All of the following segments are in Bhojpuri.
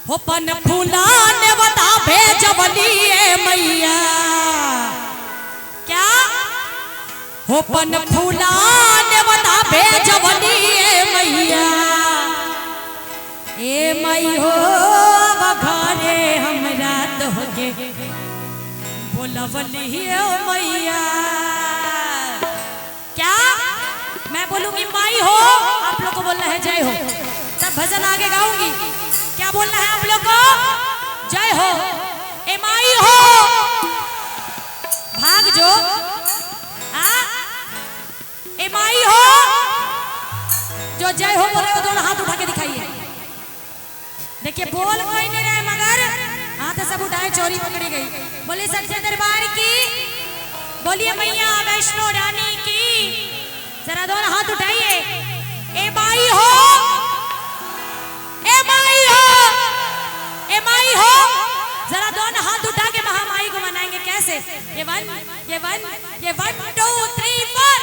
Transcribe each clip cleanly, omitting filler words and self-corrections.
हो पन फूलाने बता भेजवली मैया क्या हो पन फूलाने बता भेजवली मैया ए मई हो बघारे हमरा तोहके बोलवली मैया क्या मैं बोलूंगी माई हो, आप लोग को बोलना है जय हो। तब भजन आगे गाऊंगी। क्या बोलना है आप लोग को? जय हो। ए माई हो भाग जो ए माई हो जो जय हो बोले दोनों हाथ उठा के दिखाइए। देखिए बोल कोई नहीं रहे मगर हाथ सब उठाए चोरी पकड़ी गई। बोलिए सच्चे दरबार की, बोलिए मैया वैष्णो रानी की। जरा दोनों हाथ उठाइए। ए माई हो, ए माई हो, ए माई हो। जरा दोनों हाथ उठा के महामाई को मनाएंगे कैसे? ये वन 2 3 4।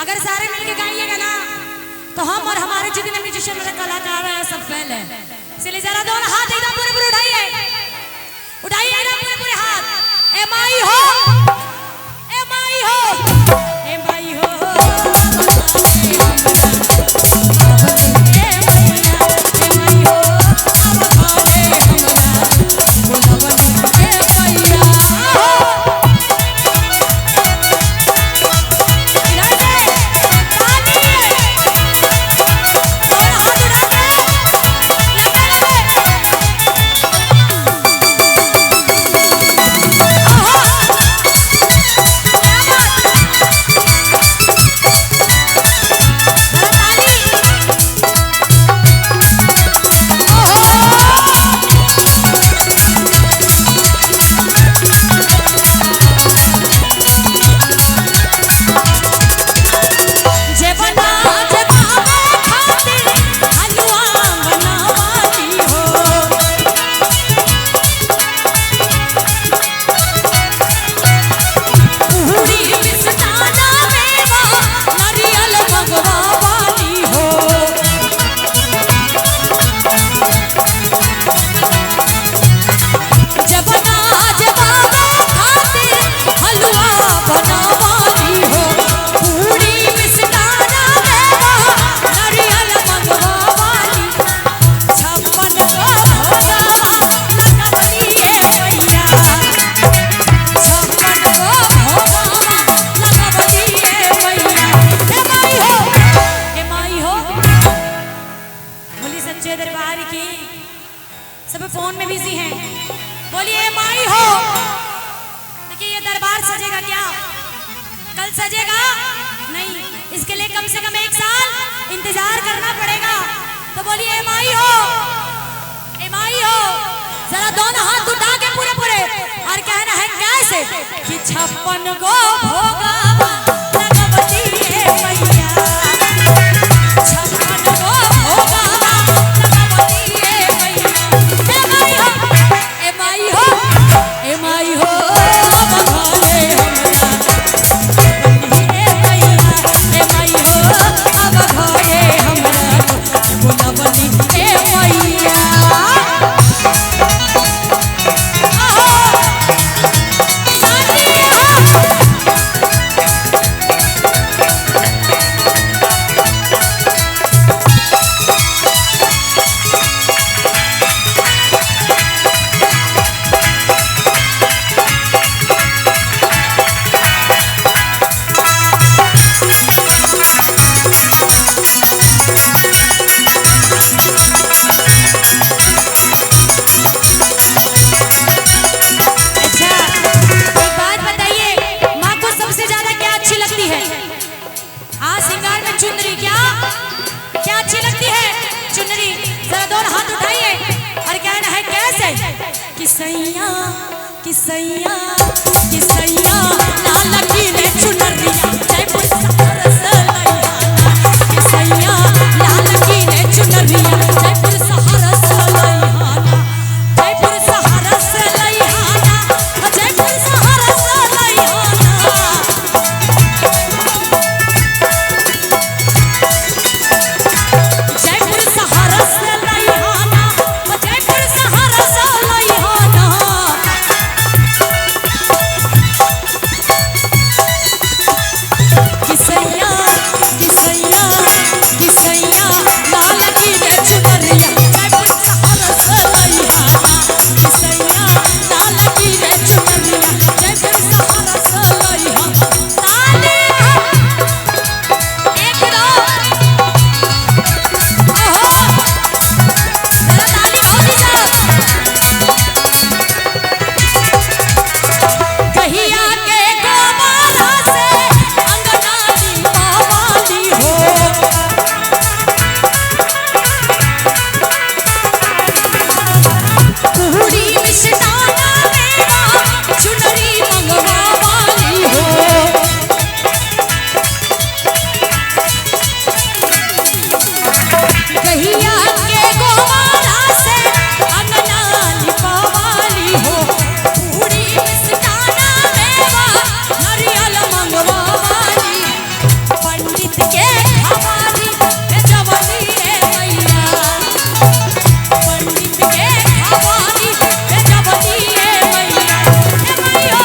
अगर सारे मिलके गाइएगा ना तो हम और हमारे जितने म्यूजिशियन वाले कलाकार हैं सब फेल है। इसलिए जरा दोनों हाथ एकदम पूरे पूरे उठाइए, उठाइए एकदम पूरे पूरे हाथ। ए माई हो, ए माई हो, ए माई हो, सब फोन में बिजी हैं। बोलिए माई हो। देखिए ये दरबार सजेगा क्या? कल सजेगा नहीं, इसके लिए कम से कम 1 साल इंतजार करना पड़ेगा। तो बोलिए माई हो, ए माई हो। जरा दोनों हाथ उठा के पूरे पूरे और कहना है कैसे कि 56 गो भोगा लगवती मैया, 56 गो भोगा किसैया किसैया किसैया लाल की रे चुनरिया जयपुर शहर से लइहाना किसैया लाल की रे चुनरिया जयपुर शहर से लइहाना जयपुर शहर से लइहाना जयपुर शहर से लइहाना जयपुर शहर से लइहाना जयपुर शहर से लइहाना किसैया किसैया किसैया लाल की रे चुनरिया जयपुर शहर से लइहाना किसैया लाल की रे चुनरिया जयपुर शहर से लइहाना ताली एक दो ओहो जरा ताली भौजी साहब कहिया के गोबारा से अंगना दीपावली हो पूरी मिष्टाना मेवा चुनरी मंगवावाली हो कहिया के गोबारा से अंगना दीपावली हो पूरी मिष्टाना मेवा नारियल मंगवावाली पंडित के हमारी जवनी रे मैया पंडित के हमारी जवनी रे मैया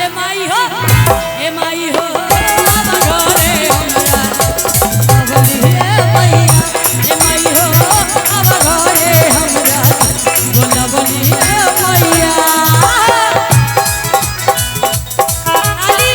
ए माई हो ए माई हो अब घरे हमरा जवनी रे मैया ए माई हो अब घरे हमरा बोलबनी रे मैया ताली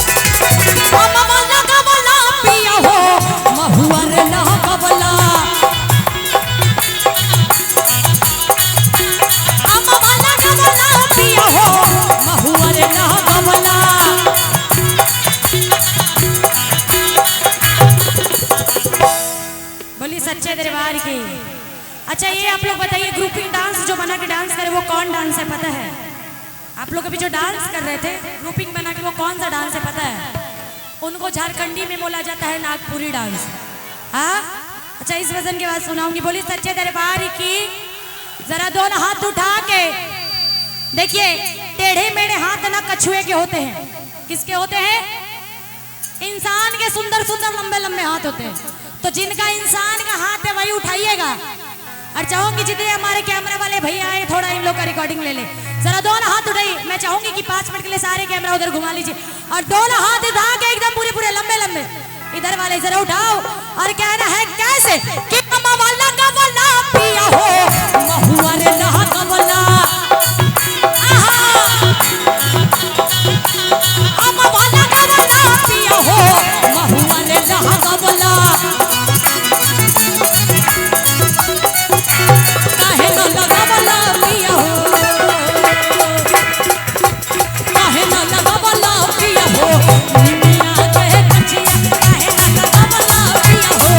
अमवा लगवला पिया हो महुआ रे लगवला अमवा लगवला पिया हो महुआ रे लगवला बोलिए सच्चे दरबार की। अच्छा ये आप लोग बताइए ग्रुपिंग डांस जो बना के डांस करे वो कौन डांस है पता है? आप लोग अभी जो डांस कर रहे थे ग्रुपिंग बना के वो कौन सा डांस है पता है? उनको झारखंडी में बोला जाता है नागपुरी डांस। हाँ अच्छा इस वजन के बाद सुनाऊंगी। बोलिए सच्चे दरबार की। जरा दोनों हाथ उठा के देखिए टेढ़े मेढ़े हाथ ना कछुए के होते हैं। किसके होते हैं? इंसान के सुंदर सुंदर लंबे लंबे हाथ होते हैं। तो जिनका इंसान का हाथ है वही उठाइएगा। और चाहूंगी जितने हमारे कैमरा वाले भैया आए थोड़ा इन लोग का रिकॉर्डिंग ले ले। जरा दोनों हाथ उठाइए। मैं चाहूंगी कि 5 मिनट के लिए सारे कैमरा उधर घुमा लीजिए और दोनों हाथ उठा के एकदम पूरे पूरे लंबे लंबे इधर वाले जरा उठाओ और कहना है कैसे कि अम्मा वाला गवला पिया हो महुआ रे लहा गवला अम्मा वाला गवला पिया हो महुआ रे लहा गवला काहे न लगवला पिया हो काहे न लगवला पिया हो निमिया के कचिया काहे न लगवला पिया हो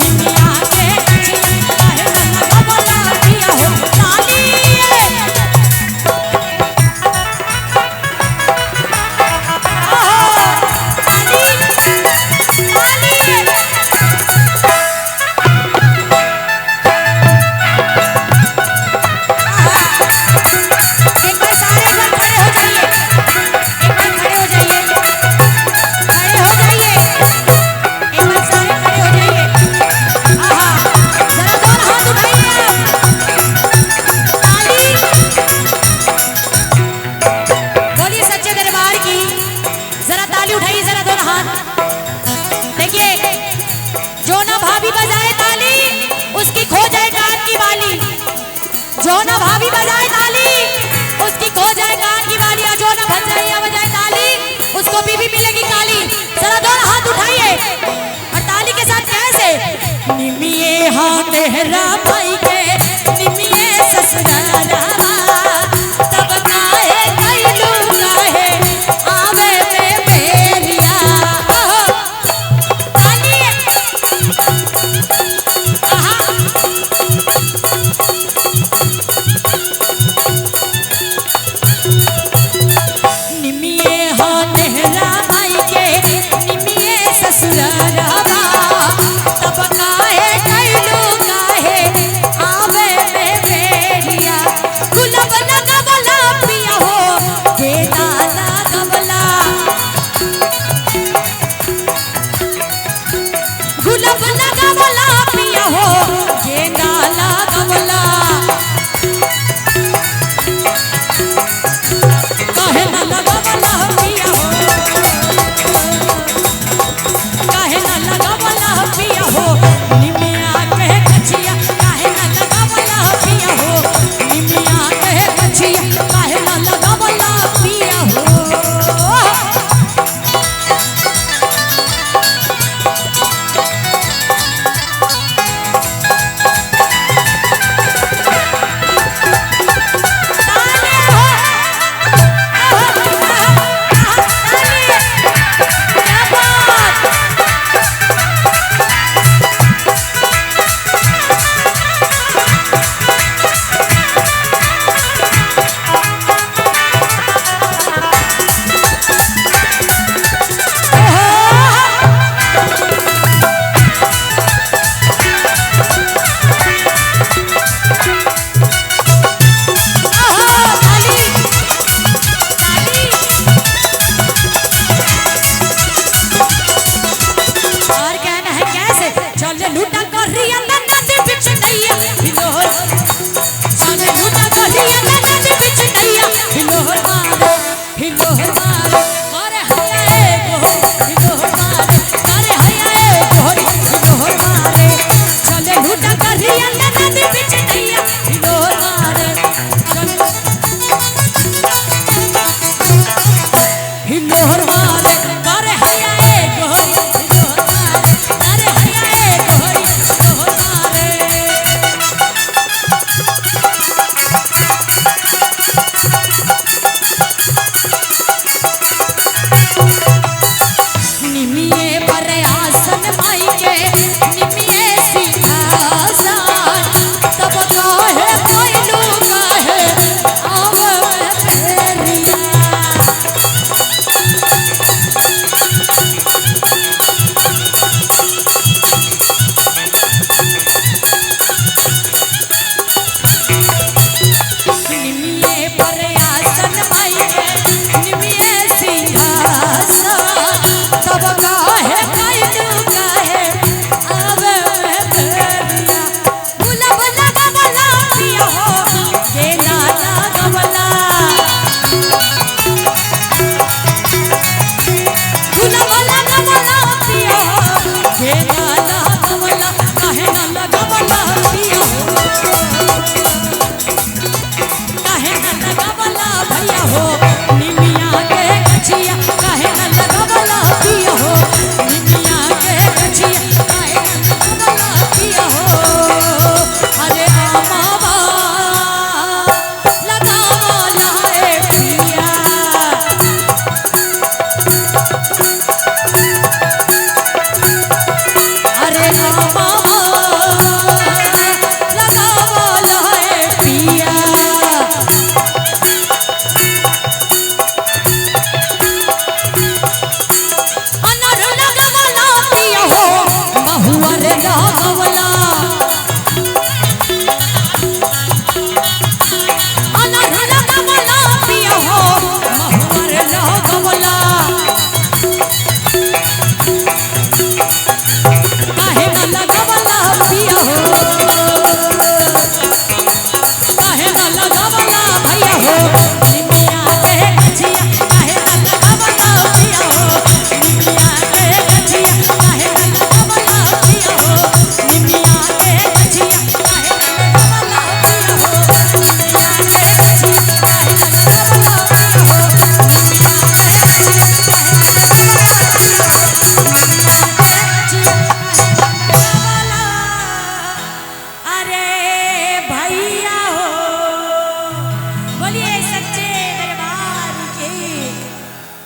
निमिया के कचिया काहे न लगवला पिया हो ताली चेहरा